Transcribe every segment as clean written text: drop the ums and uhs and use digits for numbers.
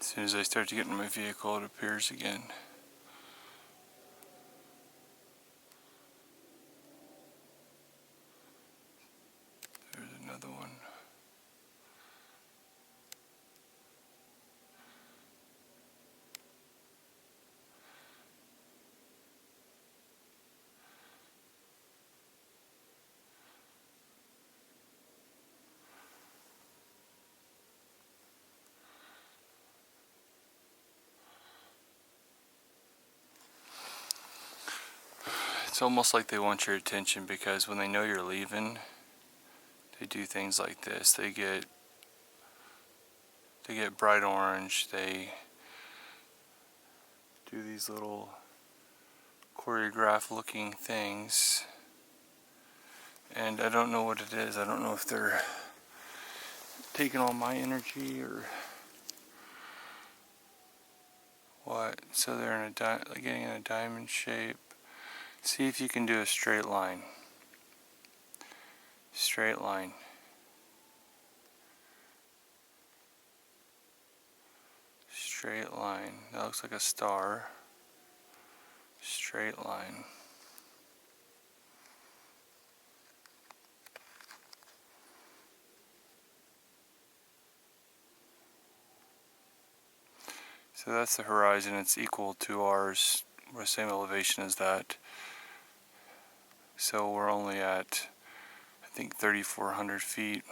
As soon as I start to get in my vehicle, it appears again. There's another one. It's almost like they want your attention, because when they know you're leaving, they do things like this. They get bright orange. They do these little choreographed looking things, and I don't know what it is. I don't know if they're taking all my energy or what. So they're in getting in a diamond shape. See if you can do a straight line. Straight line. Straight line. That looks like a star. Straight line. So that's the horizon. It's equal to ours. We're the same elevation as that. So we're only at, I think, 3,400 feet.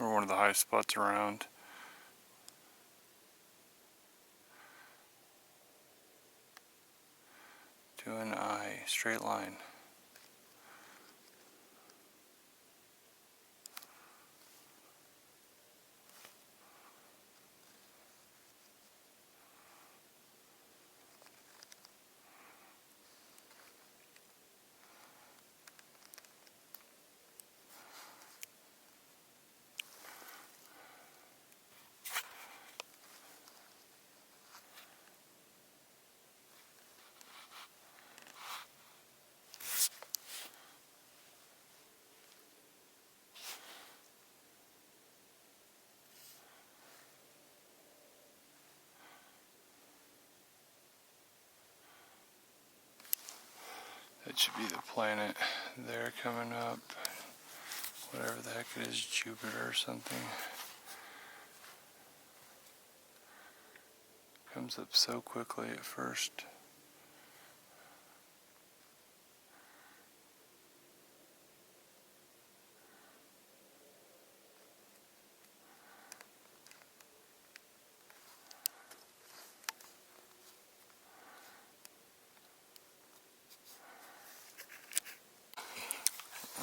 We're one of the highest spots around. Do an eye, straight line. That should be the planet there coming up. Whatever the heck it is, Jupiter or something. Comes up so quickly at first.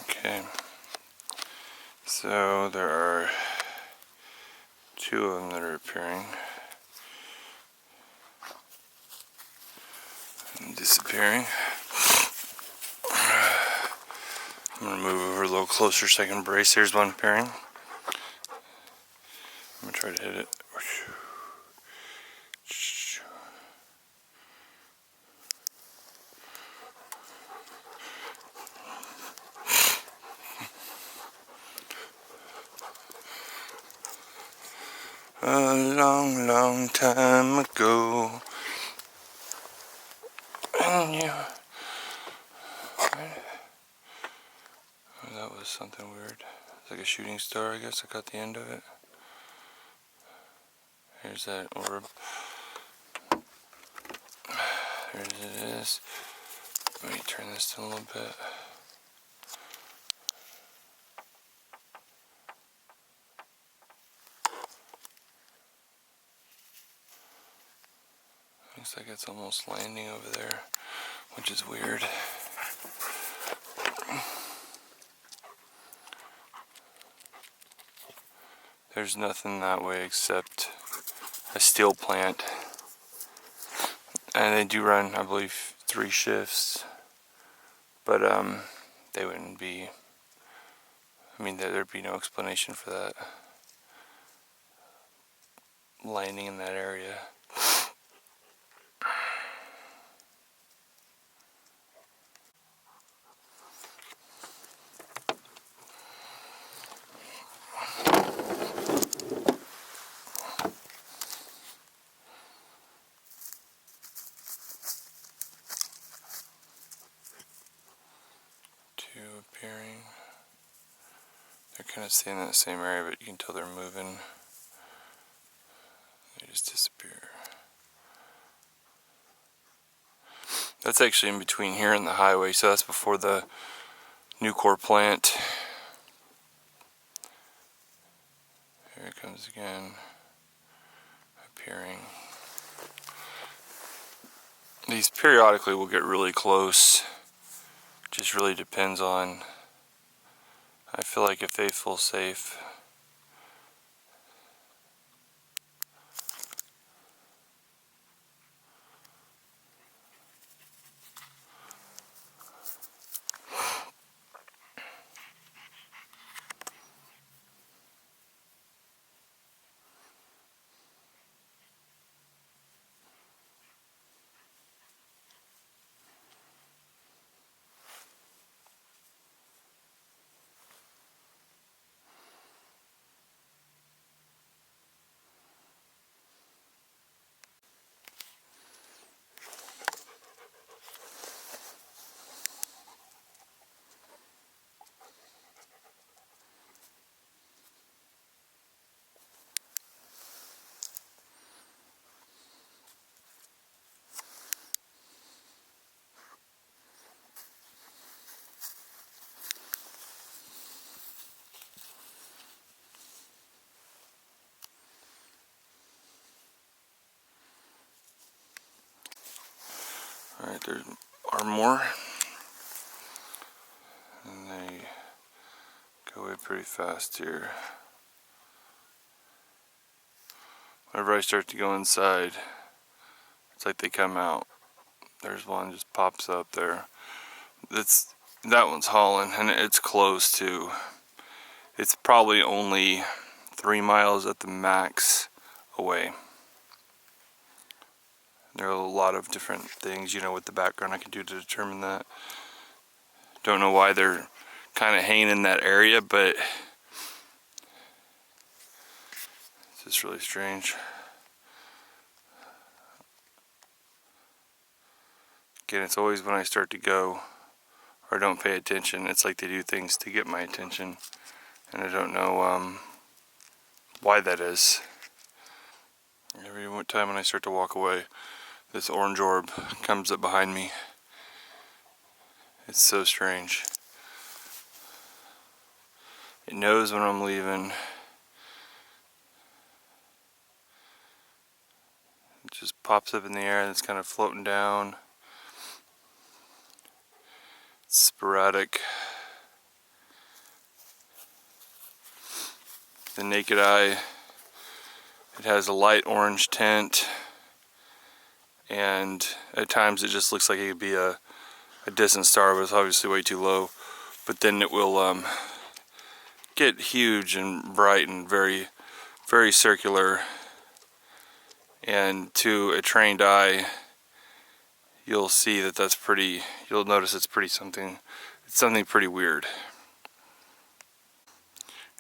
Okay, so there are two of them that are appearing and disappearing. I'm going to move over a little closer so I can brace. Here's one appearing. I'm going to try to hit it. A long, long time ago. And you... Oh, that was something weird. It's like a shooting star, I guess. I got the end of it. Here's that orb. There it is. Let me turn this down a little bit. Looks like it's almost landing over there, which is weird. There's nothing that way except a steel plant. And they do run, I believe, 3 shifts. But they wouldn't be, I mean, there'd be no explanation for that. Landing in that area. kind of staying in the same area, but you can tell they're moving. They just disappear. That's actually in between here and the highway, so that's before the new core plant. Here it comes again, appearing. These periodically will get really close. Just really depends on, I feel like if they feel safe. Alright, there are more. And they go away pretty fast here. Whenever I start to go inside, it's like they come out. There's one just pops up there. That one's hauling, and it's close too. It's probably only 3 miles at the max away. There are a lot of different things, you know, with the background I can do to determine that. Don't know why they're kind of hanging in that area, but it's just really strange. Again, it's always when I start to go or don't pay attention, it's like they do things to get my attention, and I don't know why that is. Every time when I start to walk away, this orange orb comes up behind me. It's so strange. It knows when I'm leaving. It just pops up in the air and it's kind of floating down. It's sporadic. The naked eye, it has a light orange tint, and at times it just looks like it could be a distant star, but it's obviously way too low. But then it will get huge and bright and very, very circular, and to a trained eye you'll see that that's pretty, you'll notice it's something pretty weird.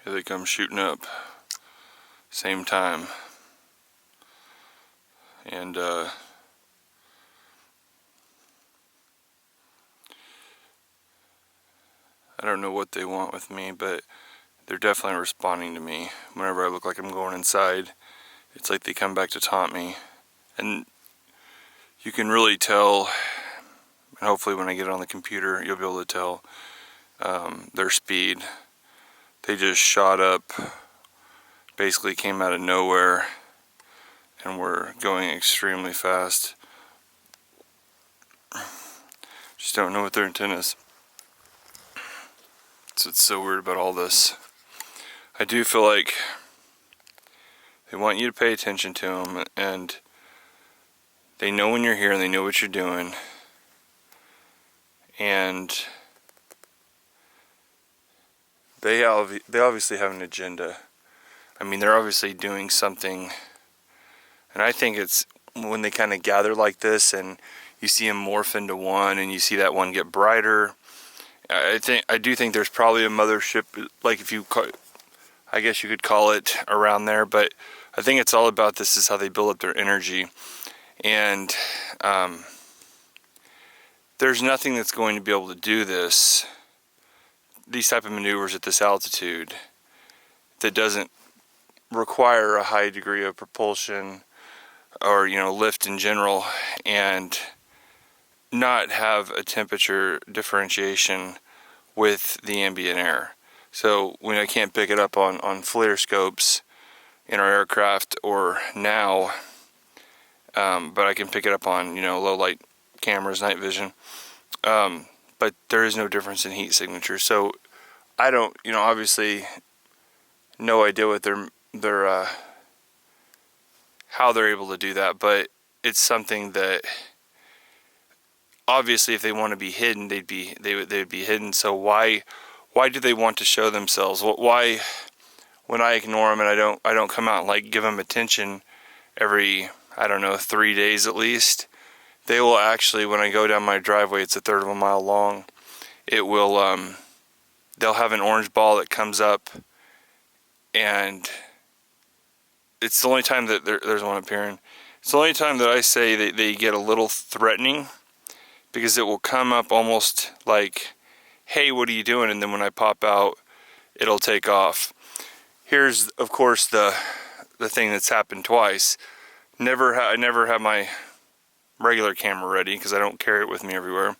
Here they come shooting up, same time, and I don't know what they want with me, but they're definitely responding to me. Whenever I look like I'm going inside, it's like they come back to taunt me. And you can really tell, and hopefully when I get it on the computer, you'll be able to tell their speed. They just shot up, basically came out of nowhere, and were going extremely fast. Just don't know what their intent is. So it's so weird about all this. I do feel like they want you to pay attention to them, and they know when you're here and they know what you're doing, and they obviously have an agenda. I mean, they're obviously doing something, and I think it's when they kind of gather like this and you see them morph into one and you see that one get brighter. I do think there's probably a mothership, like I guess you could call it, around there, but I think it's all about this is how they build up their energy. And there's nothing that's going to be able to do these type of maneuvers at this altitude that doesn't require a high degree of propulsion or, you know, lift in general, and not have a temperature differentiation with the ambient air. So when I can't pick it up on FLIR scopes in our aircraft or now, but I can pick it up on, you know, low light cameras, night vision. But there is no difference in heat signature. So I don't, you know, obviously no idea what their how they're able to do that, but it's something that obviously if they want to be hidden, they would be hidden. So why do they want to show themselves? Why, when I ignore them and I don't come out and like give them attention every, I don't know, 3 days at least, they will actually, when I go down my driveway, it's 1/3 of a mile long, it will they'll have an orange ball that comes up, and it's the only time that there's one appearing. It's the only time that I say that they get a little threatening, because it will come up almost like, hey, what are you doing? And then when I pop out, it'll take off. Here's, of course, the thing that's happened twice. I never have my regular camera ready because I don't carry it with me everywhere.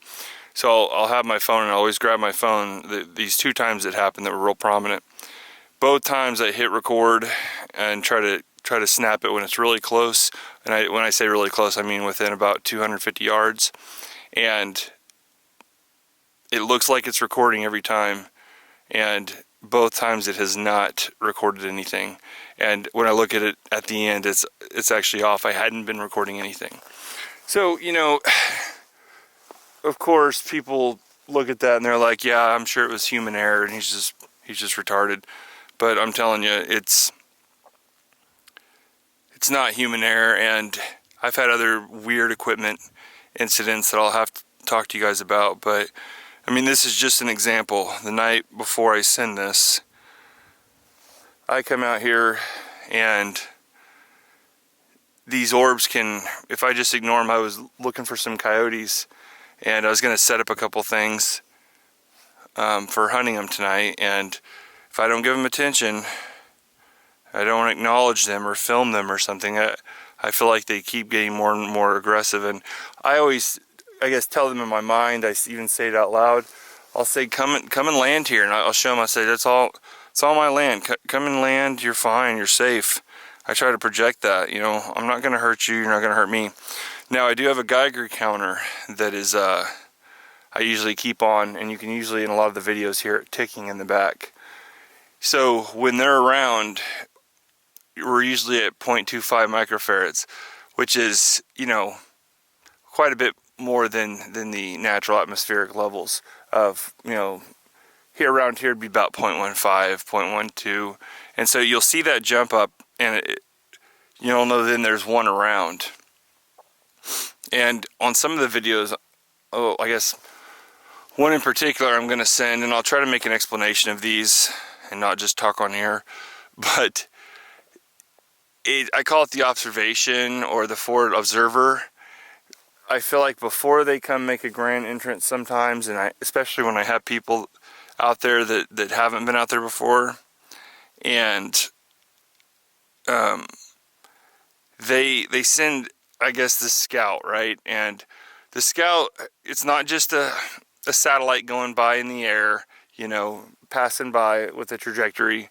So I'll have my phone, and I always grab my phone. These 2 times that happened that were real prominent. Both times I hit record and try to snap it when it's really close. And when I say really close, I mean within about 250 yards. And it looks like it's recording every time. And both times it has not recorded anything. And when I look at it at the end, it's actually off. I hadn't been recording anything. So, you know, of course, people look at that and they're like, yeah, I'm sure it was human error and he's just retarded. But I'm telling you, it's not human error, and I've had other weird equipment incidents that I'll have to talk to you guys about. But I mean, this is just an example. The night before I send this, I come out here and these orbs can, if I just ignore them, I was looking for some coyotes and I was going to set up a couple things for hunting them tonight, and if I don't give them attention, I don't acknowledge them or film them or something, I feel like they keep getting more and more aggressive. And I always, I guess, tell them in my mind, I even say it out loud, I'll say, come and land here, and I'll show them, I say, it's all my land, come and land, you're fine, you're safe. I try to project that, you know, I'm not going to hurt you, you're not going to hurt me. Now, I do have a Geiger counter that is, I usually keep on, and you can usually, in a lot of the videos, hear it ticking in the back. So when they're around, we're usually at 0.25 microfarads, which is, you know, quite a bit more than the natural atmospheric levels of, you know, here around here it'd be about 0.15, 0.12. And so you'll see that jump up, and you'll know then there's one around. And on some of the videos, oh, I guess one in particular I'm going to send, and I'll try to make an explanation of these and not just talk on here, but I call it the observation or the forward observer. I feel like before they come make a grand entrance sometimes, and especially when I have people out there that haven't been out there before, and they send, I guess, the scout, right? And the scout, it's not just a satellite going by in the air, you know, passing by with a trajectory.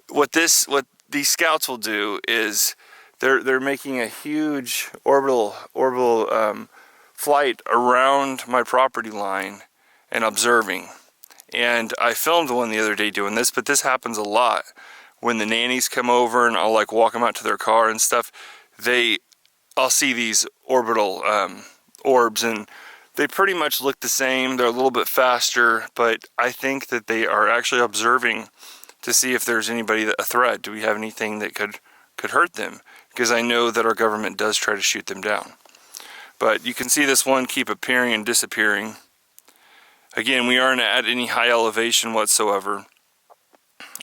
What these scouts will do is they're making a huge orbital flight around my property line and observing. And I filmed one the other day doing this, but this happens a lot when the nannies come over and I'll like walk them out to their car and stuff. I'll see these orbital orbs, and they pretty much look the same. They're a little bit faster, but I think that they are actually observing to see if there's a threat. Do we have anything that could hurt them? Because I know that our government does try to shoot them down. But you can see this one keep appearing and disappearing. Again, we aren't at any high elevation whatsoever.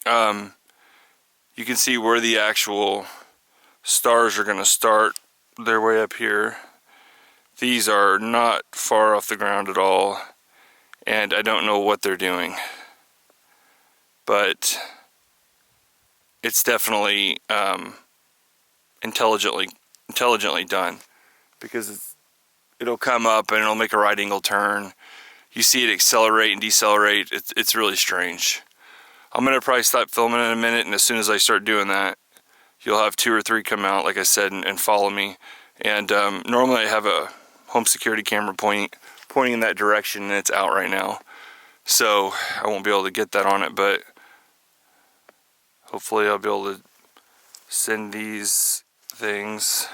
You can see where the actual stars are going to start. They're way up here. These are not far off the ground at all, and I don't know what they're doing. But it's definitely intelligently done, because it'll come up and it'll make a right angle turn. You see it accelerate and decelerate. It's really strange. I'm gonna probably stop filming in a minute, and as soon as I start doing that, you'll have 2 or 3 come out, like I said, and follow me. And normally I have a home security camera pointing in that direction, and it's out right now, so I won't be able to get that on it, but hopefully I'll be able to send these things